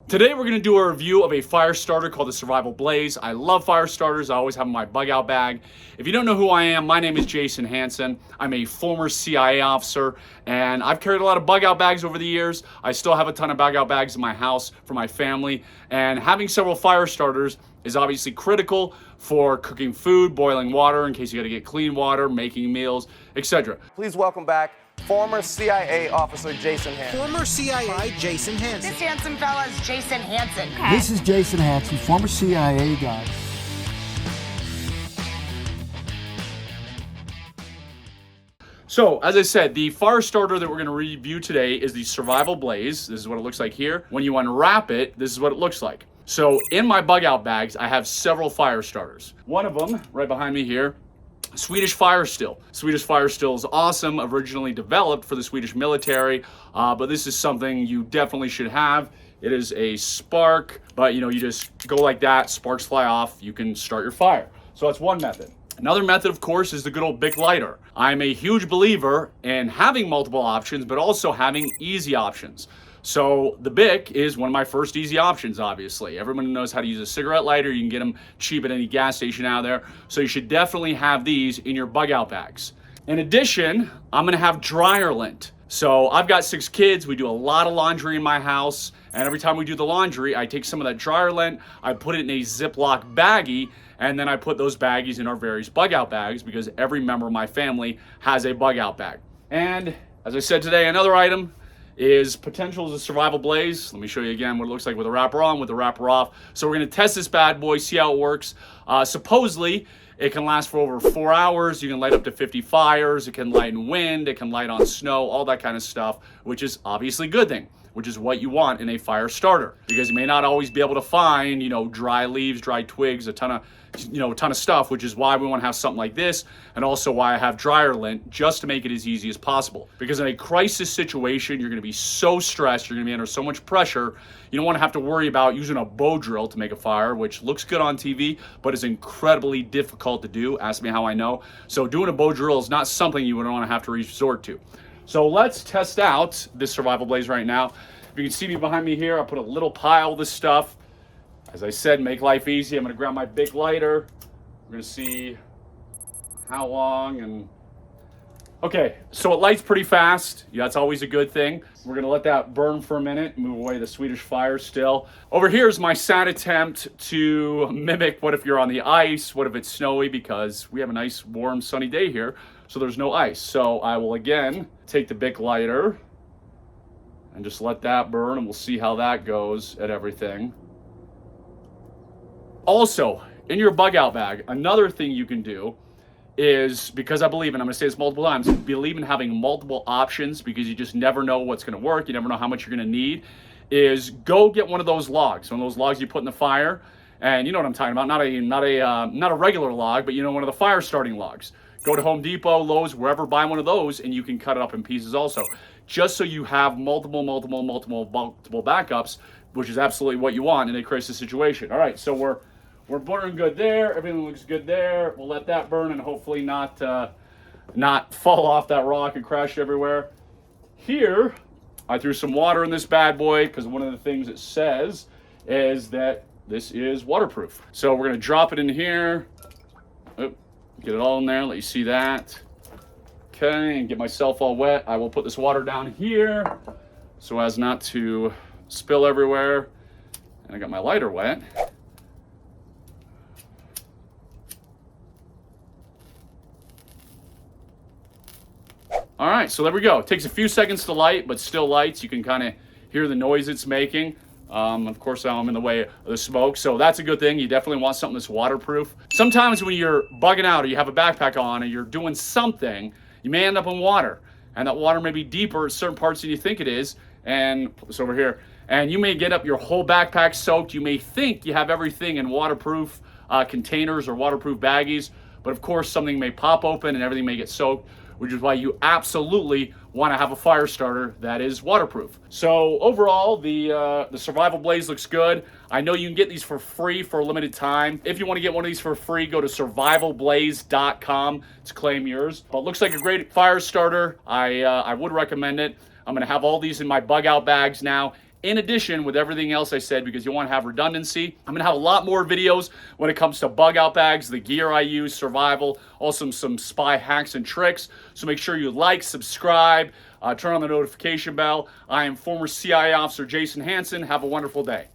Today we're going to do a review of a fire starter called the Survival Blaze. I love fire starters. I always have them in my bug out bag. If you don't know who I am, my name is Jason Hanson. I'm a former CIA officer and I've carried a lot of bug out bags over the years. I still have a ton of bug out bags in my house for my family, and having several fire starters is obviously critical for cooking food, boiling water in case you got to get clean water, making meals, etc. Please welcome back former CIA officer Jason Hanson. Former CIA Jason Hanson. This handsome fella is Jason Hanson. This is Jason Hanson, former CIA guy. So, as I said, the fire starter that we're going to review today is the Survival Blaze. This is what it looks like here. When you unwrap it, this is what it looks like. So, in my bug out bags, I have several fire starters. One of them, right behind me here, Swedish fire still. Swedish fire still is awesome, originally developed for the Swedish military, but this is something you definitely should have. It is a spark, but you just go like that, sparks fly off, you can start your fire. So that's one method. Another method, of course, is the good old Bic lighter. I'm a huge believer in having multiple options, but also having easy options. So the Bic is one of my first easy options, obviously. Everyone knows how to use a cigarette lighter. You can get them cheap at any gas station out there. So you should definitely have these in your bug out bags. In addition, I'm gonna have dryer lint. So I've got 6 kids. We do a lot of laundry in my house. And every time we do the laundry, I take some of that dryer lint, I put it in a Ziploc baggie, and then I put those baggies in our various bug out bags because every member of my family has a bug out bag. And as I said today, another item is potential as a Survival Blaze. Let me show you again what it looks like with the wrapper on, with the wrapper off. So we're gonna test this bad boy, see how it works. Supposedly, it can last for over 4 hours. You can light up to 50 fires. It can light in wind. It can light on snow, all that kind of stuff, which is obviously a good thing, which is what you want in a fire starter, because you may not always be able to find, dry leaves, dry twigs, a ton of stuff, which is why we want to have something like this, and also why I have dryer lint, just to make it as easy as possible. Because in a crisis situation, you're going to be so stressed, you're going to be under so much pressure, you don't want to have to worry about using a bow drill to make a fire, which looks good on TV, but is incredibly difficult to do. Ask me how I know. So doing a bow drill is not something you would want to have to resort to. So let's test out this Survival Blaze right now. If you can see me behind me here, I put a little pile of this stuff. As I said, make life easy. I'm gonna grab my Bic lighter. We're gonna see how long and... Okay, so it lights pretty fast. Yeah, that's always a good thing. We're gonna let that burn for a minute, move away the Swedish fire still. Over here is my sad attempt to mimic what if you're on the ice, what if it's snowy, because we have a nice, warm, sunny day here, so there's no ice. So I will again take the Bic lighter and just let that burn, and we'll see how that goes at everything. Also, in your bug out bag, another thing you can do is, because I believe, and I'm going to say this multiple times, believe in having multiple options, because you just never know what's going to work. You never know how much you're going to need. Is go get one of those logs, one of those logs you put in the fire, and you know what I'm talking about. Not a regular log, but one of the fire starting logs. Go to Home Depot, Lowe's, wherever, buy one of those, and you can cut it up in pieces also, just so you have multiple backups, which is absolutely what you want in a crisis situation. All right, so we're burning good there. Everything looks good there. We'll let that burn and hopefully not fall off that rock and crash everywhere. Here, I threw some water in this bad boy because one of the things it says is that this is waterproof. So we're gonna drop it in here. Oh, get it all in there, let you see that. Okay, and get myself all wet. I will put this water down here so as not to spill everywhere. And I got my lighter wet. All right, so there we go. It takes a few seconds to light, but still lights. You can kind of hear the noise it's making. Of course, now I'm in the way of the smoke, so that's a good thing. You definitely want something that's waterproof. Sometimes when you're bugging out or you have a backpack on and you're doing something, you may end up in water, and that water may be deeper at certain parts than you think it is. And put this over here, and you may get up your whole backpack soaked. You may think you have everything in waterproof containers or waterproof baggies, but of course something may pop open and everything may get soaked, which is why you absolutely want to have a fire starter that is waterproof. So overall, the Survival Blaze looks good. I know you can get these for free for a limited time. If you want to get one of these for free, go to survivalblaze.com to claim yours. But it looks like a great fire starter. I would recommend it. I'm gonna have all these in my bug out bags now. In addition, with everything else I said, because you want to have redundancy, I'm going to have a lot more videos when it comes to bug out bags, the gear I use, survival, also some spy hacks and tricks. So make sure you like, subscribe, turn on the notification bell. I am former CIA officer Jason Hanson. Have a wonderful day.